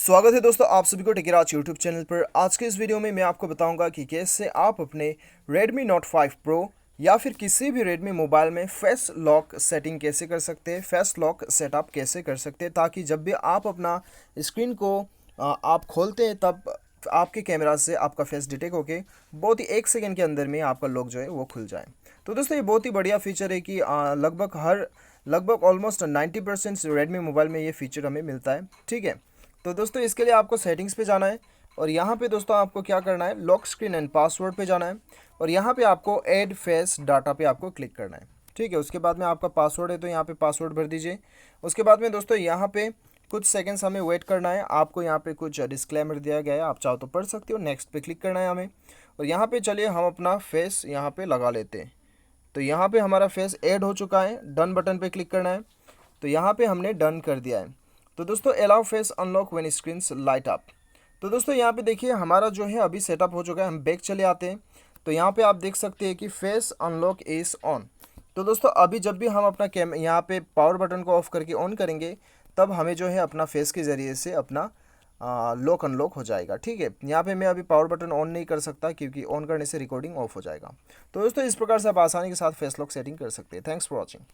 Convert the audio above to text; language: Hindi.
स्वागत है दोस्तों आप सभी को टेकराज यूट्यूब चैनल पर। आज के इस वीडियो में मैं आपको बताऊंगा कि कैसे आप अपने Redmi Note 5 Pro या फिर किसी भी Redmi मोबाइल में फेस लॉक सेटिंग कैसे कर सकते हैं, फेस लॉक सेटअप कैसे कर सकते हैं, ताकि जब भी आप अपना स्क्रीन को आप खोलते हैं तब आपके कैमरा से आपका फेस डिटेक्ट होके बहुत ही 1 सेकंड के अंदर में आपका लॉक जो है वो खुल जाए। तो दोस्तों ये बहुत ही बढ़िया फीचर है कि लगभग ऑलमोस्ट 90% Redmi मोबाइल में ये फीचर हमें मिलता है। ठीक है, तो दोस्तों इसके लिए आपको सेटिंग्स पे जाना है और यहाँ पे दोस्तों आपको क्या करना है, लॉक स्क्रीन एंड पासवर्ड पे जाना है और यहाँ पे आपको ऐड फेस डाटा पे आपको क्लिक करना है। ठीक है, उसके बाद में आपका पासवर्ड है तो यहाँ पे पासवर्ड भर दीजिए। उसके बाद में दोस्तों यहाँ पे कुछ सेकंड्स हमें वेट करना है। आपको यहाँ पे कुछ डिस्क्लेमर दिया गया है, आप चाहो तो पढ़ सकते हो। नेक्स्ट पे क्लिक करना है हमें और यहाँ पे चलिए हम अपना फेस यहाँ पे लगा लेते हैं। तो यहाँ पे हमारा फेस ऐड हो चुका है, डन बटन पे क्लिक करना है। तो यहाँ पे हमने डन कर दिया है। तो दोस्तों allow face unlock when screens light up. तो दोस्तों यहाँ पे देखिए हमारा जो है अभी सेटअप हो चुका है। हम बैक चले आते हैं तो यहाँ पे आप देख सकते हैं कि फेस अनलॉक इज़ ऑन। तो दोस्तों अभी जब भी हम अपना यहाँ पे पावर बटन को ऑफ करके ऑन करेंगे तब हमें जो है अपना फेस के ज़रिए से अपना लॉक अनलॉक हो जाएगा। ठीक है, यहाँ पे मैं अभी पावर बटन ऑन नहीं कर सकता क्योंकि ऑन करने से रिकॉर्डिंग ऑफ हो जाएगा। तो दोस्तों इस प्रकार से आप आसानी के साथ फेस लॉक सेटिंग कर सकते हैं। Thanks for watching.